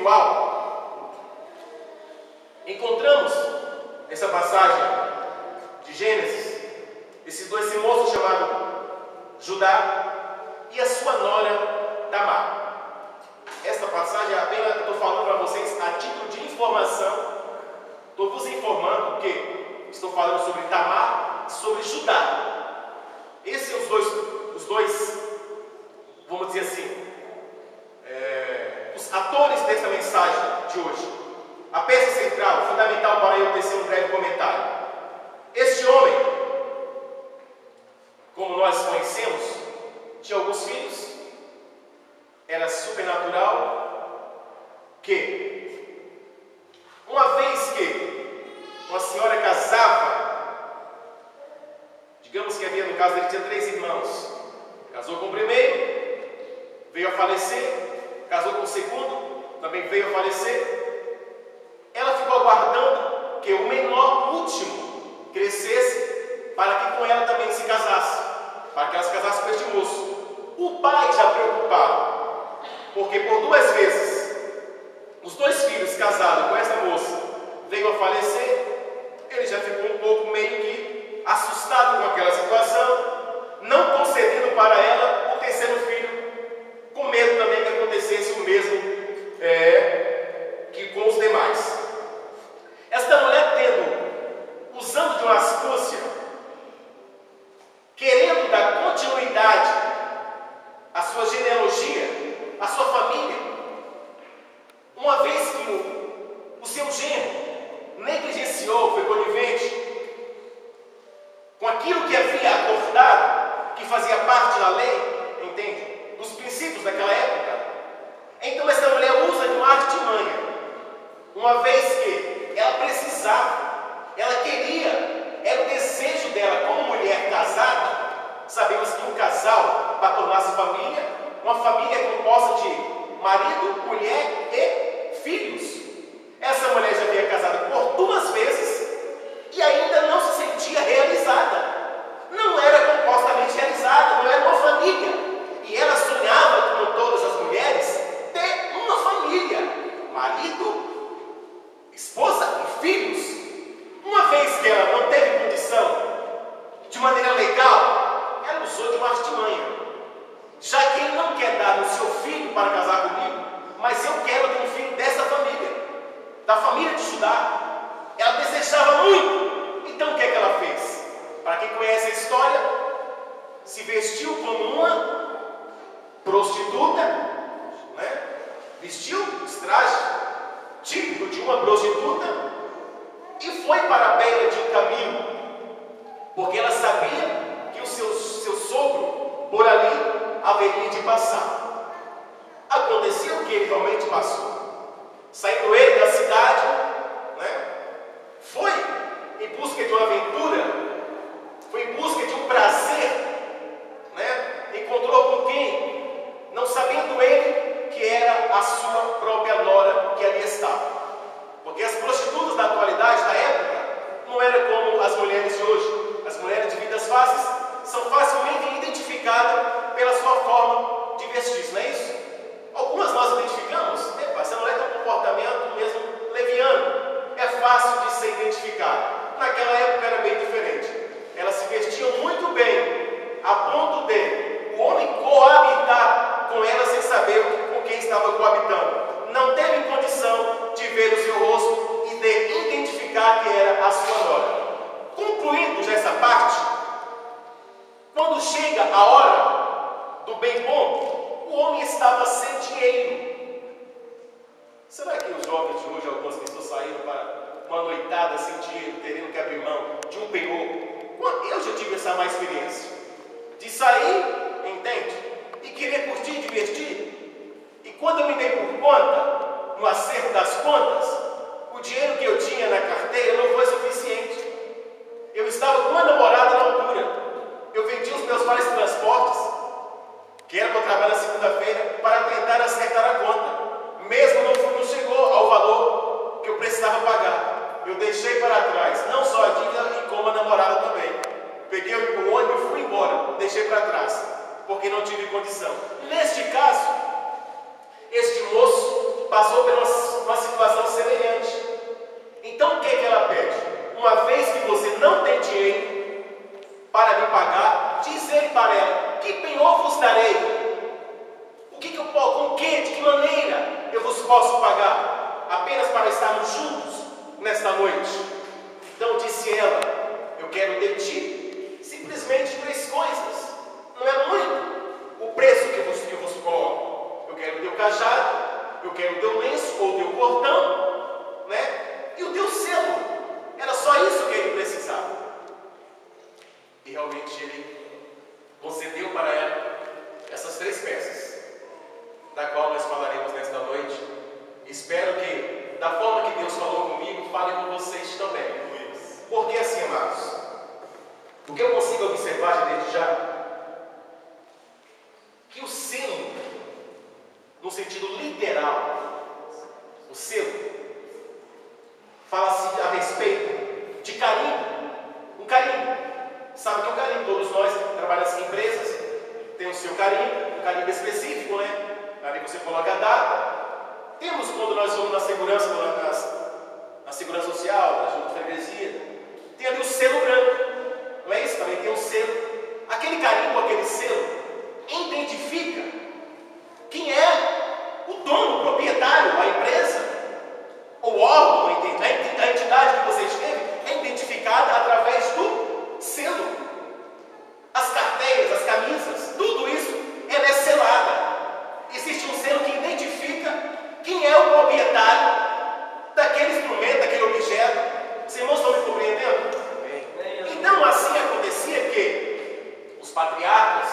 espiritual, encontramos essa passagem de Gênesis, esse moço chamado Judá e a sua nora Tamar. Esta passagem apenas estou falando para vocês a título de informação. Estou vos informando que estou falando sobre Tamar e sobre Judá. Esses são os dois, vamos dizer assim, os atores desta mensagem de hoje. A peça central, fundamental para eu tecer um breve comentário. Este homem, como nós conhecemos, tinha alguns filhos, era supernatural, que uma vez que uma senhora casava, digamos que havia, no caso ele tinha 3 irmãos, casou com o primeiro, veio a falecer, casou com o segundo, também veio a falecer, ela ficou aguardando que o menor, último, crescesse para que com ela também se casasse, para que ela se casasse com este moço. O pai já preocupado, porque por 2 vezes os 2 filhos casados com essa moça veio a falecer, ele já ficou um pouco meio que assustado com aquela situação, não concedendo para ela o terceiro filho, com medo também que acontecesse o mesmo que com os demais. Esta mulher usando de uma astúcia, querendo dar continuidade à sua genealogia, à sua família, uma vez que o seu genro negligenciou, foi conivente com aquilo que havia acordado, que fazia parte da lei, entende? Dos princípios daquela época. Então essa mulher usa de uma artimanha, uma vez que ela precisava, ela queria, era o desejo dela como mulher casada. Sabemos que um casal, para tornar-se família, uma família é composta de marido, mulher e filhos. Essa mulher já havia casado por 2 vezes e ainda não se sentia realizada. Não era compostamente realizada, não era uma família. E ela sonhava, como todas as mulheres, ter uma família, marido, esposa e filhos. Uma vez que ela não teve condição de maneira legal, ela usou de uma artimanha. Já que ele não quer dar o seu filho para casar comigo, mas eu quero ter um filho dessa família, da família de Judá. Ela desejava muito. Então o que é que ela fez? Para quem conhece a história, se vestiu como uma prostituta, né? Vestiu esse traje típico de uma prostituta e foi para a beira de um caminho, porque ela sabia que o seu sogro por ali haveria de passar. Aconteceu que ele realmente passou. Saindo ele da cidade, né? Foi em busca de uma aventura, foi em busca de um prazer, né? Encontrou com quem? Não sabendo ele que era a sua própria nora que ali estava. Porque as prostitutas da atualidade, da época, não eram como as mulheres de hoje. As mulheres de vidas fáceis são facilmente identificadas pela sua forma de vestir, não é isso? Algumas nós identificamos, essa mulher tem um comportamento mesmo leviano, é fácil de ser identificado. Naquela época era bem diferente. Elas se vestiam muito bem, a ponto de o homem coabitar com ela sem saber com quem estava coabitando. Não teve condição de ver o seu rosto e de identificar que era a sua nora. Concluindo já essa parte, quando chega a hora do bem bom, o homem estava sem dinheiro. Será que os jovens de hoje, algumas pessoas saíram para uma noitada sem dinheiro, terendo que abrir mão de um penhor? Eu já tive essa má experiência de sair, entende? E querer curtir, divertir. E quando eu me dei por conta, no acerto das contas, o dinheiro que eu tinha na carteira não foi suficiente. Eu estava com uma namorada na altura. Eu vendi os meus vários transportes, que era para trabalhar na segunda-feira, para tentar acertar a conta. Mesmo não chegou ao valor que eu precisava pagar. Eu deixei para trás, não só a dívida, e como a namorada também. Peguei o ônibus e fui embora, deixei para trás, porque não tive condição. Neste caso, este moço passou por uma situação semelhante. Então o que ela pede? Uma vez que você não tem dinheiro para me pagar, diz ele para ela: que penhor vos darei? De que maneira eu vos posso pagar? Apenas para estarmos juntos nesta noite. Então disse ela: eu quero de ti simplesmente 3 coisas. Não é muito o preço que eu vos coloco. Eu quero o teu cajado, eu quero o teu lenço ou o teu cordão, né? E o teu selo. Era só isso que ele precisava. E realmente ele concedeu para ela essas 3 peças, da qual nós falaremos nesta noite. Espero que, da forma que Deus falou comigo, fale com vocês também. Porque assim, amados, o que eu consigo observar desde já, que o selo, no sentido literal, o selo, fala-se a respeito de carimbo, um carimbo. Sabe o que é um carimbo? Todos nós trabalhamos em empresas, tem o seu carimbo, um carimbo específico, né? Ali você coloca a data. Temos, quando nós vamos na segurança, na segurança social, na junta de freguesia, tem ali o selo branco, não é isso? Também tem o selo. Aquele carimbo, aquele selo, identifica quem é o dono, o proprietário, a empresa, o órgão, a entidade que você esteve, é identificada através do selo. As carteiras, as camisas, tudo isso, ela é selada. Existe um selo que identifica quem é o proprietário daquele instrumento, daquele objeto. Os irmãos estão me compreendendo? Então, assim acontecia que os patriarcas,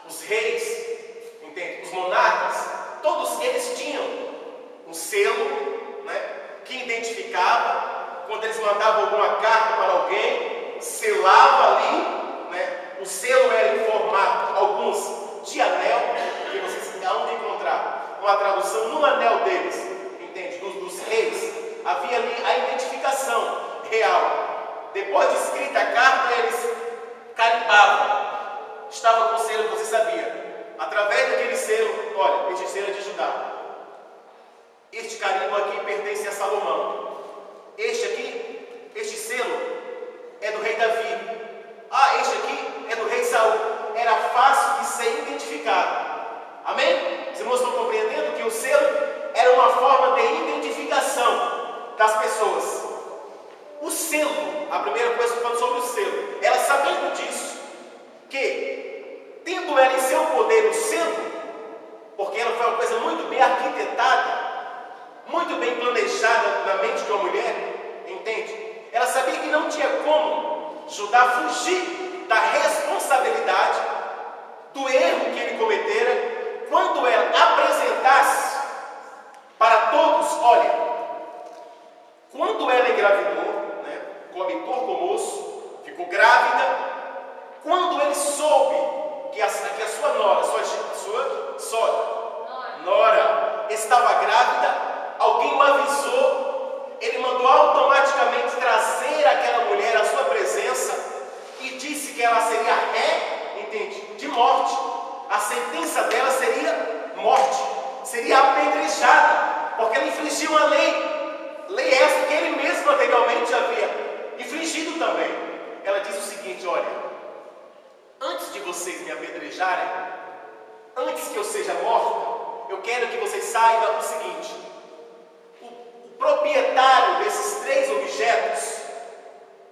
os reis, entende? Os monarcas, todos eles tinham um selo, né, que identificava. Quando eles mandavam alguma carta para alguém, selava ali, né? O selo era em formato, alguns de anel, que vocês vão encontrar uma tradução no anel deles, entende? Dos reis, havia ali a identificação real. Depois de escrita a carta, eles carimbavam. Estava com o selo, você sabia. Através daquele selo, olha, este selo é de Judá. Este carimbo aqui pertence a Salomão. Este aqui, este selo é do rei Davi. Ah, este aqui é do rei Saul. Era fácil de ser identificado. Amém? Os irmãos estão compreendendo que o selo era uma forma de identificação das pessoas. O selo, a primeira coisa que eu falo sobre o selo, ela sabendo disso, que tendo ela em seu poder o selo, porque ela foi uma coisa muito bem arquitetada, muito bem planejada na mente de uma mulher, entende? Ela sabia que não tinha como Judá fugir da responsabilidade do erro que ele cometera, quando ela apresentasse para todos, olha, quando ela engravidou, né, coabitou com o moço, ficou grávida, quando ele soube que a sua nora, nora estava grávida, alguém o avisou, ele mandou automaticamente trazer aquela mulher à sua presença e disse que ela seria ré, entende? De morte. A sentença dela seria morte, seria apedrejada, porque ela infringiu a lei essa que ele mesmo anteriormente havia infringido também. Ela diz o seguinte: olha, antes de vocês me apedrejarem, antes que eu seja morta, eu quero que vocês saibam o seguinte: o proprietário desses 3 objetos,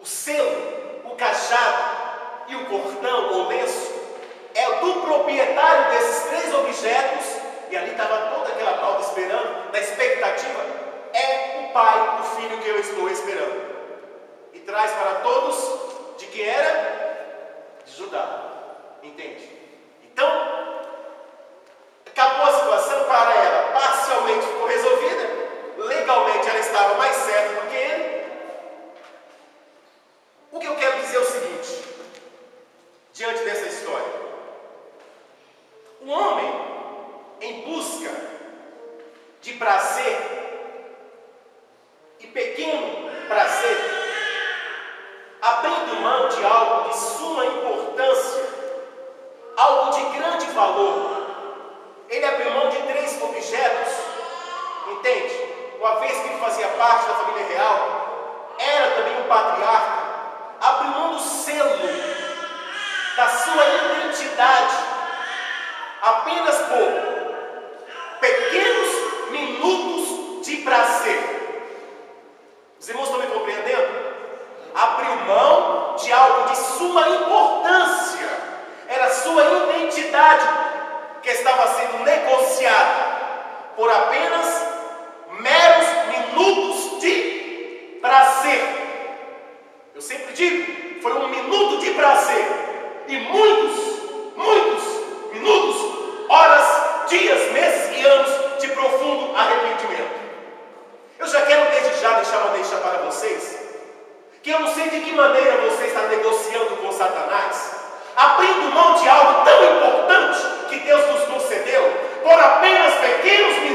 o selo, o cajado e o cordão ou lenço, é do proprietário desses 3 objetos, e ali estava toda aquela pauta esperando, na expectativa, é o pai, o filho que eu estou esperando. E traz para todos de que era? De Judá. Entende? Então, acabou a situação para ela, parcialmente ficou resolvida, legalmente ela estava mais certa do que ele. O que eu quero dizer é o seguinte, diante dessa história: um homem em busca de prazer e pequeno prazer, abrindo mão de algo de suma importância, algo de grande valor, ele abriu mão de 3 objetos, parte da família real, era também um patriarca, abriu mão do selo da sua identidade apenas por pequenos minutos de prazer. Os irmãos estão me compreendendo? Abriu mão de algo de suma importância, era a sua identidade que estava sendo negociada por apenas meros minutos de prazer. Eu sempre digo, foi um minuto de prazer e muitos minutos, horas, dias, meses e anos de profundo arrependimento. Eu já quero desde já deixar para vocês que eu não sei de que maneira você está negociando com Satanás, abrindo mão de algo tão importante que Deus nos concedeu por apenas pequenos